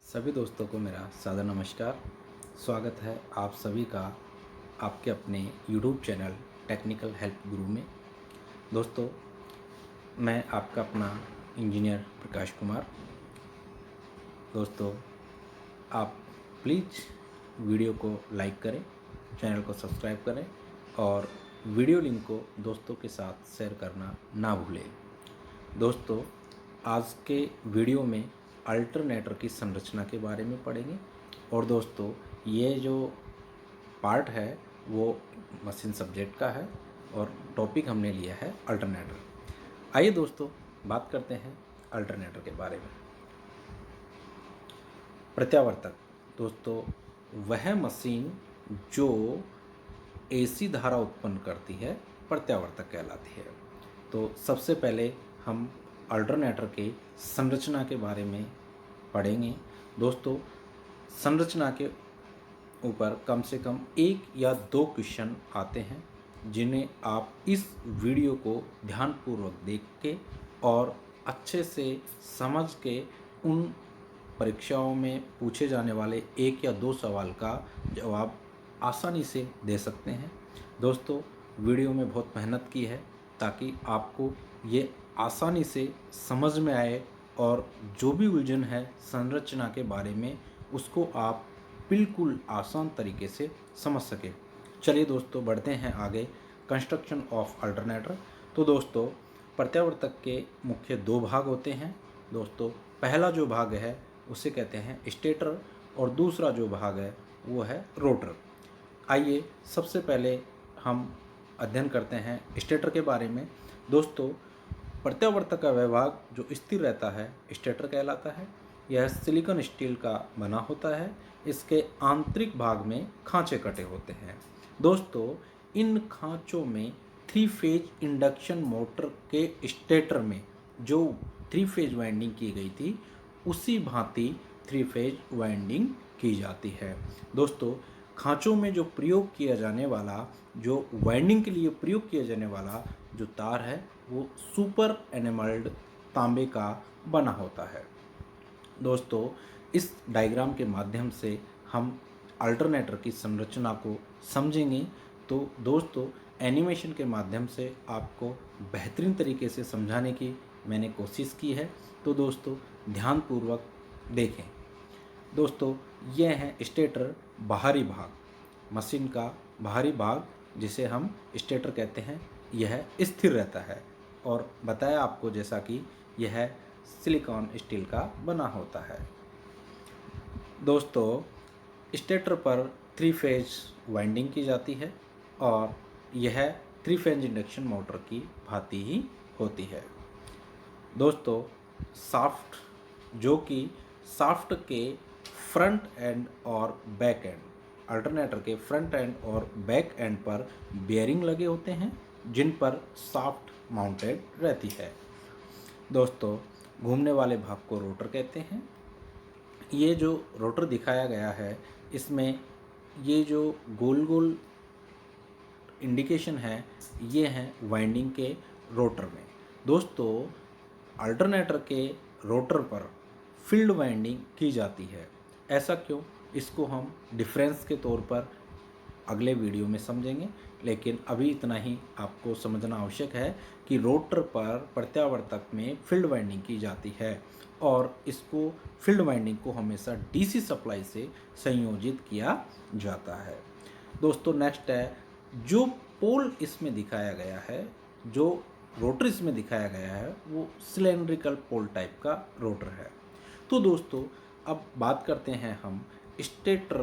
सभी दोस्तों को मेरा सादर नमस्कार। स्वागत है आप सभी का आपके अपने YouTube चैनल टेक्निकल हेल्प गुरु में। दोस्तों, मैं आपका अपना इंजीनियर प्रकाश कुमार। दोस्तों, आप प्लीज़ वीडियो को लाइक करें, चैनल को सब्सक्राइब करें और वीडियो लिंक को दोस्तों के साथ शेयर करना ना भूलें। दोस्तों, आज के वीडियो में अल्टरनेटर की संरचना के बारे में पढ़ेंगे और दोस्तों ये जो पार्ट है वो मशीन सब्जेक्ट का है और टॉपिक हमने लिया है अल्टरनेटर। आइए दोस्तों बात करते हैं अल्टरनेटर के बारे में। प्रत्यावर्तक दोस्तों वह मशीन जो एसी धारा उत्पन्न करती है प्रत्यावर्तक कहलाती है। तो सबसे पहले हम अल्टरनेटर के संरचना के बारे में पढ़ेंगे। दोस्तों, संरचना के ऊपर कम से कम एक या दो क्वेश्चन आते हैं जिन्हें आप इस वीडियो को ध्यानपूर्वक देख के और अच्छे से समझ के उन परीक्षाओं में पूछे जाने वाले एक या दो सवाल का जवाब आसानी से दे सकते हैं। दोस्तों, वीडियो में बहुत मेहनत की है ताकि आपको ये आसानी से समझ में आए और जो भी उलझन है संरचना के बारे में उसको आप बिल्कुल आसान तरीके से समझ सकें। चलिए दोस्तों बढ़ते हैं आगे। Construction of alternator. तो दोस्तों प्रत्यावर्तक के मुख्य दो भाग होते हैं। दोस्तों, पहला जो भाग है उसे कहते हैं स्टेटर और दूसरा जो भाग है वो है रोटर। आइए सबसे पहले हम अध्ययन करते हैं स्टेटर के बारे में। दोस्तों, प्रत्यावर्तक का विभाग जो स्थिर रहता है स्टेटर कहलाता है। यह सिलिकॉन स्टील का बना होता है। इसके आंतरिक भाग में खांचे कटे होते हैं। दोस्तों, इन खांचों में थ्री फेज इंडक्शन मोटर के स्टेटर में जो थ्री फेज वाइंडिंग की गई थी उसी भांति थ्री फेज वाइंडिंग की जाती है। दोस्तों, खांचों में जो प्रयोग किया जाने वाला जो वाइंडिंग के लिए प्रयोग किया जाने वाला जो तार है वो सुपर एनेमल्ड तांबे का बना होता है। दोस्तों, इस डायग्राम के माध्यम से हम अल्टरनेटर की संरचना को समझेंगे। तो दोस्तों, एनिमेशन के माध्यम से आपको बेहतरीन तरीके से समझाने की मैंने कोशिश की है। तो दोस्तों ध्यानपूर्वक देखें। दोस्तों, यह है स्टेटर बाहरी भाग, मशीन का बाहरी भाग जिसे हम स्टेटर कहते हैं। यह स्थिर रहता है और बताया आपको जैसा कि यह सिलिकॉन स्टील का बना होता है। दोस्तों, स्टेटर पर थ्री फेज वाइंडिंग की जाती है और यह थ्री फेज इंडक्शन मोटर की भांति ही होती है। दोस्तों, शाफ्ट जो कि शाफ्ट के फ्रंट एंड और बैक एंड, अल्टरनेटर के फ्रंट एंड और बैक एंड पर बेयरिंग लगे होते हैं जिन पर शाफ्ट माउंटेड रहती है। दोस्तों, घूमने वाले भाग को रोटर कहते हैं। ये जो रोटर दिखाया गया है इसमें ये जो गोल गोल इंडिकेशन है ये हैं वाइंडिंग के रोटर में। दोस्तों, अल्टरनेटर के रोटर पर फील्ड वाइंडिंग की जाती है। ऐसा क्यों, इसको हम डिफरेंस के तौर पर अगले वीडियो में समझेंगे, लेकिन अभी इतना ही आपको समझना आवश्यक है कि रोटर पर प्रत्यावर्तक में फील्ड वाइंडिंग की जाती है और इसको फील्ड वाइंडिंग को हमेशा डीसी सप्लाई से संयोजित किया जाता है। दोस्तों, नेक्स्ट है जो पोल इसमें दिखाया गया है, जो रोटर इसमें दिखाया गया है वो सिलेंड्रिकल पोल टाइप का रोटर है। तो दोस्तों अब बात करते हैं हम स्टेटर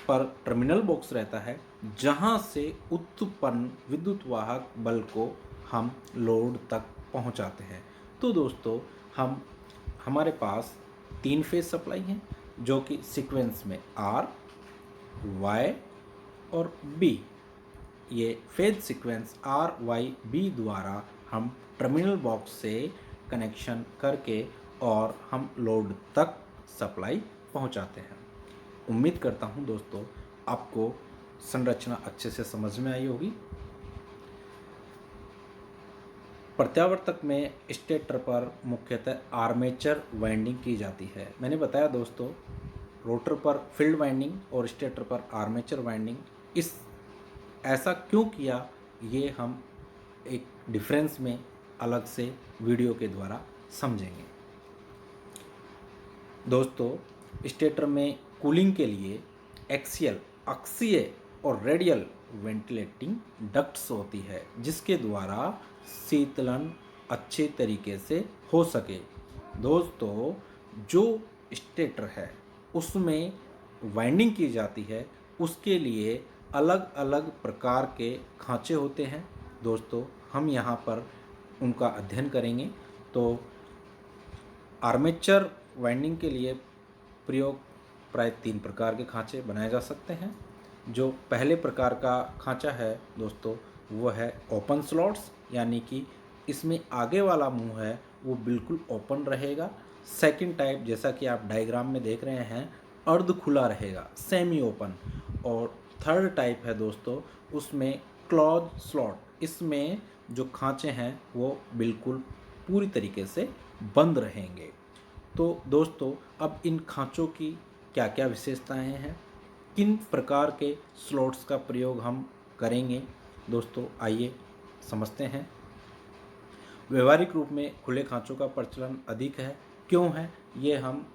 पर टर्मिनल बॉक्स रहता है जहां से उत्पन्न विद्युत वाहक बल को हम लोड तक पहुंचाते हैं। तो दोस्तों हमारे पास तीन फेज सप्लाई हैं जो कि सीक्वेंस में आर, वाई और बी, ये phase sequence R, Y, B द्वारा हम टर्मिनल बॉक्स से कनेक्शन करके और हम लोड तक सप्लाई पहुंचाते हैं। उम्मीद करता हूं दोस्तों आपको संरचना अच्छे से समझ में आई होगी। प्रत्यावर्तक में स्टेटर पर मुख्यतः आर्मेचर वाइंडिंग की जाती है। मैंने बताया दोस्तों, रोटर पर फील्ड वाइंडिंग और स्टेटर पर आर्मेचर वाइंडिंग। इस ऐसा क्यों किया, ये हम एक डिफरेंस में अलग से वीडियो के द्वारा समझेंगे। दोस्तों, स्टेटर में कूलिंग के लिए एक्सियल, अक्षीय और रेडियल वेंटिलेटिंग डक्ट्स होती है, जिसके द्वारा शीतलन अच्छे तरीके से हो सके। दोस्तों, जो स्टेटर है उसमें वाइंडिंग की जाती है, उसके लिए अलग अलग प्रकार के खांचे होते हैं। दोस्तों, हम यहाँ पर उनका अध्ययन करेंगे। तो आर्मेचर वाइंडिंग के लिए प्रयोग प्राय 3 प्रकार के खांचे बनाए जा सकते हैं। जो पहले प्रकार का खांचा है दोस्तों, वो है ओपन स्लॉट्स, यानी कि इसमें आगे वाला मुंह है वो बिल्कुल ओपन रहेगा। सेकंड टाइप, जैसा कि आप डायग्राम में देख रहे हैं, अर्ध खुला रहेगा, सेमी ओपन। और थर्ड टाइप है दोस्तों, उसमें क्लोज स्लॉट, इसमें जो खांचे हैं वो बिल्कुल पूरी तरीके से बंद रहेंगे। तो दोस्तों, अब इन खांचों की क्या क्या विशेषताएं हैं, किन प्रकार के स्लॉट्स का प्रयोग हम करेंगे, दोस्तों आइए समझते हैं। व्यवहारिक रूप में खुले खांचों का प्रचलन अधिक है। क्यों है, ये हम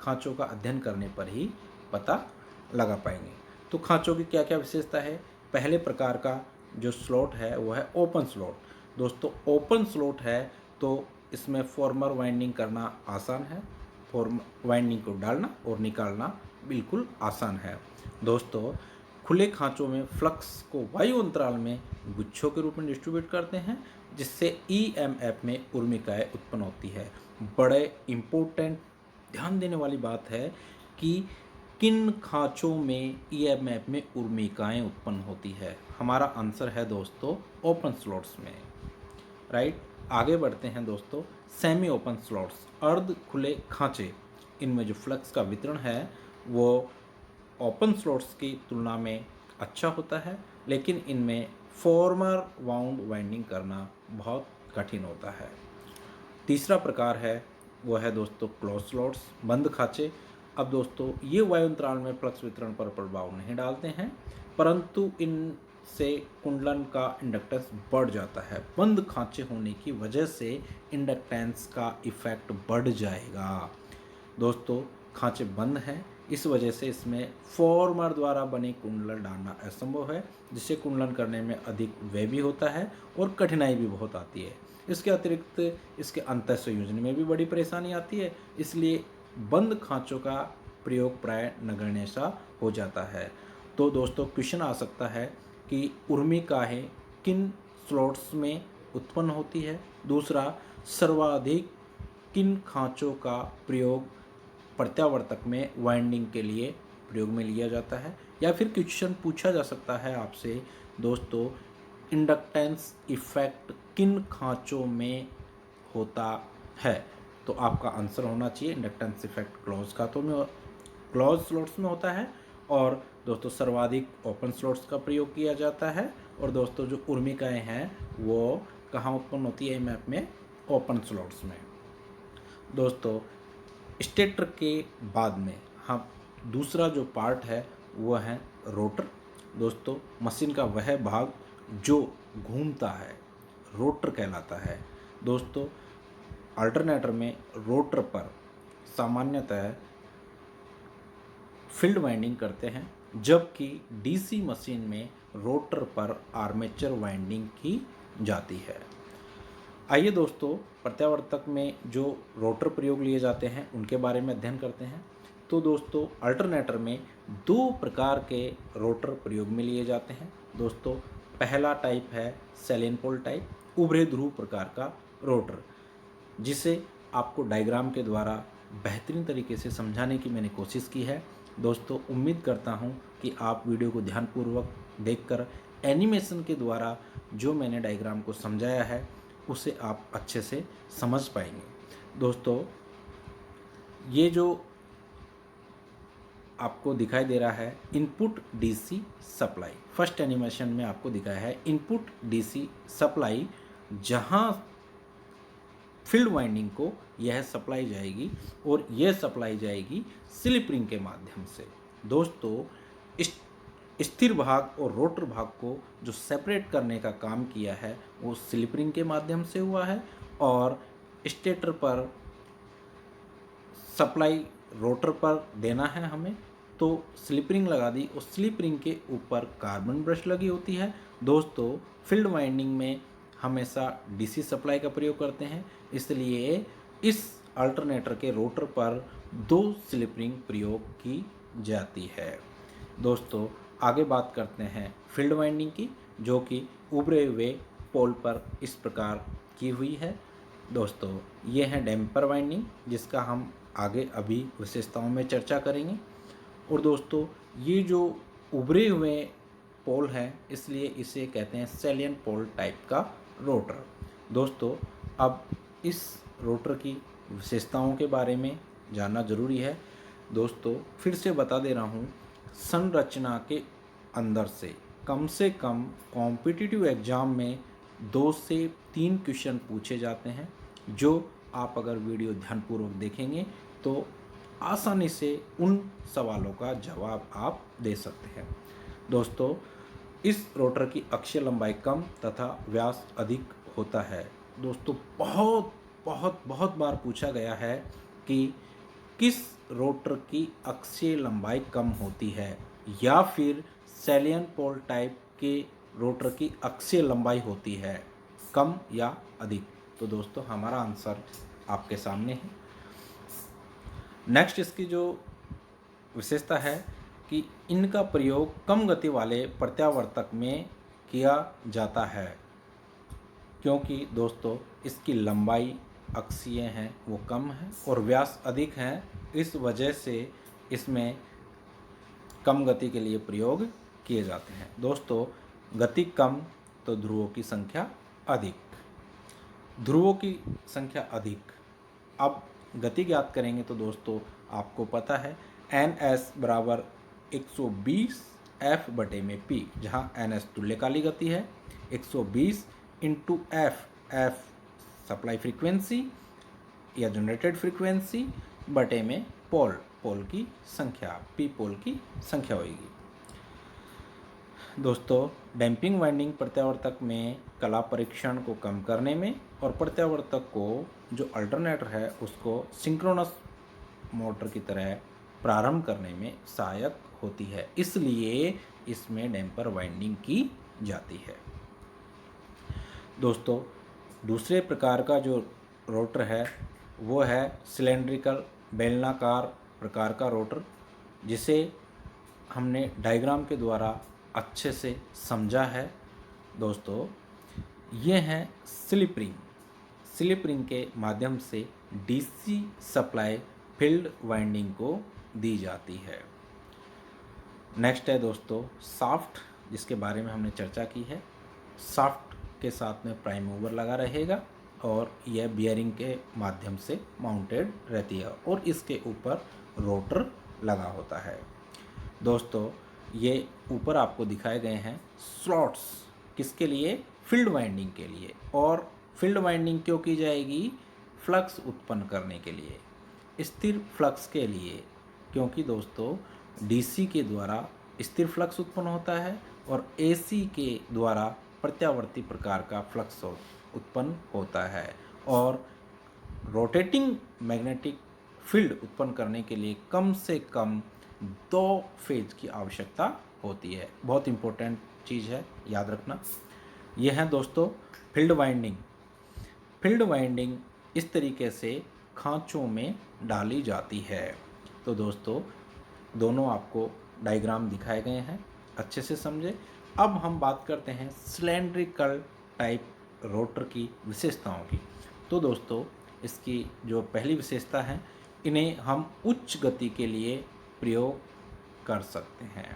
खांचों का अध्ययन करने पर ही पता लगा पाएंगे। तो खांचों की क्या क्या विशेषता है। पहले प्रकार का जो स्लॉट है वो है ओपन स्लॉट। दोस्तों, ओपन स्लॉट है तो इसमें फॉर्मर वाइंडिंग करना आसान है, फॉर्म वाइंडिंग को डालना और निकालना बिल्कुल आसान है। दोस्तों, खुले खांचों में फ्लक्स को वायु अंतराल में गुच्छों के रूप में डिस्ट्रीब्यूट करते हैं, जिससे ईएमएफ में उर्मिकाएँ उत्पन्न होती है। बड़े इम्पोर्टेंट ध्यान देने वाली बात है कि किन खांचों में ईएमएफ में उर्मिकाएँ उत्पन्न होती है। हमारा आंसर है दोस्तों ओपन स्लॉट्स में, राइट। आगे बढ़ते हैं दोस्तों। सेमी ओपन स्लॉट्स, अर्ध खुले खांचे, इनमें जो फ्लक्स का वितरण है वो ओपन स्लॉट्स की तुलना में अच्छा होता है, लेकिन इनमें फॉर्मर वाउंड वाइंडिंग करना बहुत कठिन होता है। तीसरा प्रकार है वो है दोस्तों क्लोज स्लॉट्स, बंद खांचे। अब दोस्तों, ये वायु अंतराल में फ्लक्स वितरण पर प्रभाव नहीं डालते हैं, परंतु इनसे कुंडलन का इंडक्टेंस बढ़ जाता है। बंद खांचे होने की वजह से इंडक्टेंस का इफेक्ट बढ़ जाएगा। दोस्तों, खांचे बंद हैं, इस वजह से इसमें फॉर्मर द्वारा बने कुंडलन डालना असंभव है, जिससे कुंडलन करने में अधिक व्यय भी होता है और कठिनाई भी बहुत आती है। इसके अतिरिक्त इसके अंतर संयोजन में भी बड़ी परेशानी आती है, इसलिए बंद खांचों का प्रयोग प्राय नगण्य सा हो जाता है। तो दोस्तों, क्वेश्चन आ सकता है कि उर्मिकाएँ किन स्लॉट्स में उत्पन्न होती है। दूसरा, सर्वाधिक किन खांचों का प्रयोग प्रत्यावर्तक में वाइंडिंग के लिए प्रयोग में लिया जाता है। या फिर क्वेश्चन पूछा जा सकता है आपसे दोस्तों, इंडक्टेंस इफेक्ट किन खांचों में होता है। तो आपका आंसर होना चाहिए इंडक्टेंस इफेक्ट क्लोज खातों में, क्लोज स्लॉट्स में होता है। और दोस्तों, सर्वाधिक ओपन स्लॉट्स का प्रयोग किया जाता है। और दोस्तों, जो उर्मिकाएँ हैं वो कहाँ उत्पन्न होती है मैप में, ओपन स्लॉट्स में। दोस्तों, स्टेटर के बाद में हम दूसरा जो पार्ट है वो है रोटर। दोस्तों, मशीन का वह भाग जो घूमता है रोटर कहलाता है। दोस्तों, अल्टरनेटर में रोटर पर सामान्यतः फील्ड वाइंडिंग करते हैं, जबकि डीसी मशीन में रोटर पर आर्मेचर वाइंडिंग की जाती है। आइए दोस्तों, प्रत्यावर्तक में जो रोटर प्रयोग लिए जाते हैं उनके बारे में अध्ययन करते हैं। तो दोस्तों, अल्टरनेटर में 2 प्रकार के रोटर प्रयोग में लिए जाते हैं। दोस्तों, पहला टाइप है सेलेन पोल टाइप, उभरे ध्रुव प्रकार का रोटर, जिसे आपको डायग्राम के द्वारा बेहतरीन तरीके से समझाने की मैंने कोशिश की है। दोस्तों, उम्मीद करता हूँ कि आप वीडियो को ध्यानपूर्वक देखकर एनिमेशन के द्वारा जो मैंने डायग्राम को समझाया है उसे आप अच्छे से समझ पाएंगे। दोस्तों, ये जो आपको दिखाई दे रहा है input DC supply, first animation में आपको दिखाया है इनपुट डीसी सप्लाई, जहाँ फील्ड वाइंडिंग को यह सप्लाई जाएगी और यह सप्लाई जाएगी स्लिप रिंग के माध्यम से। दोस्तों, इस स्थिर भाग और रोटर भाग को जो सेपरेट करने का काम किया है वो स्लिप रिंग के माध्यम से हुआ है और स्टेटर पर सप्लाई रोटर पर देना है हमें, तो स्लिप रिंग लगा दी और स्लिप रिंग के ऊपर कार्बन ब्रश लगी होती है। दोस्तों, फील्ड वाइंडिंग में हमेशा डीसी सप्लाई का प्रयोग करते हैं, इसलिए इस अल्टरनेटर के रोटर पर 2 स्लिप रिंग प्रयोग की जाती है। दोस्तों, आगे बात करते हैं फील्ड वाइंडिंग की, जो कि उभरे हुए पोल पर इस प्रकार की हुई है। दोस्तों, ये है डैम्पर वाइंडिंग, जिसका हम आगे अभी विशेषताओं में चर्चा करेंगे। और दोस्तों, ये जो उभरे हुए पोल हैं, इसलिए इसे कहते हैं सैलिएंट पोल टाइप का रोटर। दोस्तों, अब इस रोटर की विशेषताओं के बारे में जानना जरूरी है। दोस्तों, फिर से बता दे रहा हूँ, संरचना के अंदर से कम कॉम्पिटिटिव एग्जाम में 2 से 3 क्वेश्चन पूछे जाते हैं, जो आप अगर वीडियो ध्यानपूर्वक देखेंगे तो आसानी से उन सवालों का जवाब आप दे सकते हैं। दोस्तों, इस रोटर की अक्षीय लंबाई कम तथा व्यास अधिक होता है। दोस्तों, बहुत बार पूछा गया है कि किस रोटर की अक्षीय लंबाई कम होती है या फिर सैलिएंट पोल टाइप के रोटर की अक्षीय लंबाई होती है, कम या अधिक। तो दोस्तों, हमारा आंसर आपके सामने है। नेक्स्ट इसकी जो विशेषता है कि इनका प्रयोग कम गति वाले प्रत्यावर्तक में किया जाता है, क्योंकि दोस्तों इसकी लंबाई अक्षीय है वो कम है और व्यास अधिक है, इस वजह से इसमें कम गति के लिए प्रयोग किए जाते हैं। दोस्तों, गति कम तो ध्रुवों की संख्या अधिक, ध्रुवों की संख्या अधिक। अब गति ज्ञात करेंगे तो दोस्तों आपको पता है NS बराबर 120 F बटे में P, जहाँ NS तुल्यकालिक गति है, 120 इंटू F सप्लाई फ्रीक्वेंसी या जनरेटेड फ्रीक्वेंसी बटे में पोल की संख्या, P पोल की संख्या होगी। दोस्तों, डैम्पिंग वाइंडिंग प्रत्यावर्तक में कला परीक्षण को कम करने में और प्रत्यावर्तक को जो अल्टरनेटर है उसको सिंक्रोनस मोटर की तरह प्रारंभ करने में सहायक होती है, इसलिए इसमें डैम्पर वाइंडिंग की जाती है। दोस्तों, दूसरे प्रकार का जो रोटर है वो है सिलेंड्रिकल बेलनाकार प्रकार का रोटर, जिसे हमने डायग्राम के द्वारा अच्छे से समझा है। दोस्तों, ये हैं स्लिप रिंग के माध्यम से डीसी सप्लाई फील्ड वाइंडिंग को दी जाती है। नेक्स्ट है दोस्तों शाफ्ट, जिसके बारे में हमने चर्चा की है। शाफ्ट के साथ में प्राइम मूवर लगा रहेगा और यह बियरिंग के माध्यम से माउंटेड रहती है और इसके ऊपर रोटर लगा होता है। दोस्तों, ये ऊपर आपको दिखाए गए हैं स्लॉट्स, किसके लिए? फील्ड वाइंडिंग के लिए। और फील्ड वाइंडिंग क्यों की जाएगी? फ्लक्स उत्पन्न करने के लिए, स्थिर फ्लक्स के लिए, क्योंकि दोस्तों डीसी के द्वारा स्थिर फ्लक्स उत्पन्न होता है और एसी के द्वारा प्रत्यावर्ती प्रकार का फ्लक्स उत्पन्न होता है। और रोटेटिंग मैग्नेटिक फील्ड उत्पन्न करने के लिए कम से कम 2 फेज की आवश्यकता होती है। बहुत इंपॉर्टेंट चीज़ है, याद रखना। यह है दोस्तों फील्ड वाइंडिंग। फील्ड वाइंडिंग इस तरीके से खांचों में डाली जाती है। तो दोस्तों दोनों आपको डायग्राम दिखाए गए हैं, अच्छे से समझे। अब हम बात करते हैं सिलेंड्रिकल टाइप रोटर की विशेषताओं की। तो दोस्तों इसकी जो पहली विशेषता है, इन्हें हम उच्च गति के लिए प्रयोग कर सकते हैं।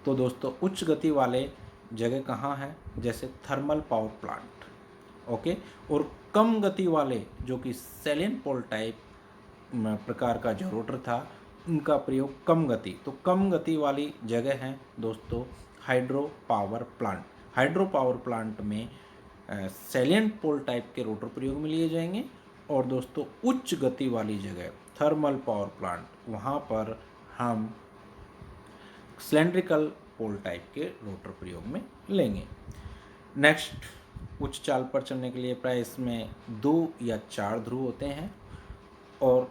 तो दोस्तों उच्च गति वाले जगह कहाँ हैं? जैसे थर्मल पावर प्लांट, ओके। और कम गति वाले जो कि सैलिएंट पोल टाइप प्रकार का जो रोटर था, उनका प्रयोग कम गति, तो कम गति वाली जगह हैं दोस्तों hydro power plant. Hydro power plant में सैलिएंट पोल टाइप के रोटर प्रयोग में लिए जाएंगे और दोस्तों उच्च गति वाली जगह थर्मल पावर प्लांट, वहाँ पर हम सिलेंड्रिकल पोल टाइप के रोटर प्रयोग में लेंगे। नेक्स्ट, उच्च चाल पर चलने के लिए प्राय इसमें 2 या 4 ध्रुव होते हैं और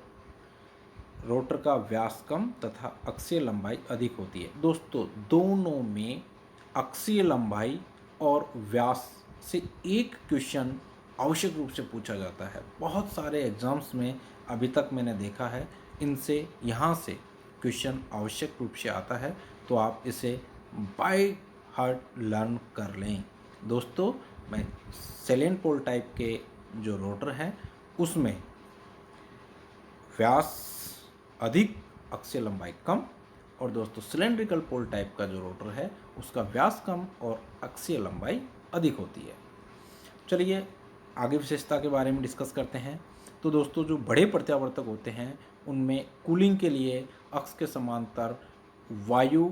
रोटर का व्यास कम तथा अक्षीय लंबाई अधिक होती है। दोस्तों दोनों में अक्षीय लंबाई और व्यास से एक क्वेश्चन आवश्यक रूप से पूछा जाता है। बहुत सारे एग्जाम्स में अभी तक मैंने देखा है, इनसे यहाँ से क्वेश्चन आवश्यक रूप से आता है, तो आप इसे बाय हार्ट लर्न कर लें। दोस्तों मैं सेलेंट पोल टाइप के जो रोटर हैं उसमें व्यास अधिक, अक्षीय लंबाई कम, और दोस्तों सिलेंड्रिकल पोल टाइप का जो रोटर है उसका व्यास कम और अक्षीय लंबाई अधिक होती है। चलिए आगे विशेषता के बारे में डिस्कस करते हैं। तो दोस्तों जो बड़े प्रत्यावर्तक होते हैं उनमें कूलिंग के लिए अक्ष के समांतर वायु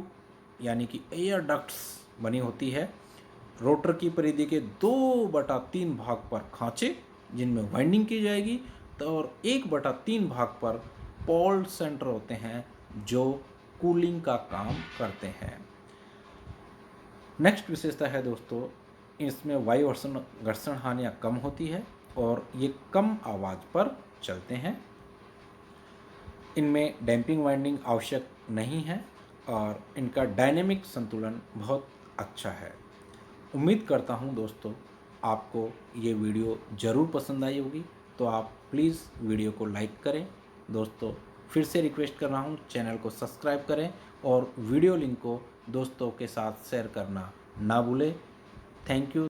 यानी कि एयर डक्ट्स बनी होती है। रोटर की परिधि के 2/3 भाग पर खांचे जिनमें वाइंडिंग की जाएगी, तो और 1/3 भाग पर पोल सेंटर होते हैं जो कूलिंग का काम करते हैं। नेक्स्ट विशेषता है दोस्तों, इसमें वायु घर्षण हानियाँ कम होती है और ये कम आवाज़ पर चलते हैं। इनमें डैम्पिंग वाइंडिंग आवश्यक नहीं है और इनका डायनेमिक संतुलन बहुत अच्छा है। उम्मीद करता हूँ दोस्तों आपको ये वीडियो ज़रूर पसंद आई होगी, तो आप प्लीज़ वीडियो को लाइक करें। दोस्तों फिर से रिक्वेस्ट कर रहा हूँ, चैनल को सब्सक्राइब करें और वीडियो लिंक को दोस्तों के साथ शेयर करना ना भूलें। Thank you.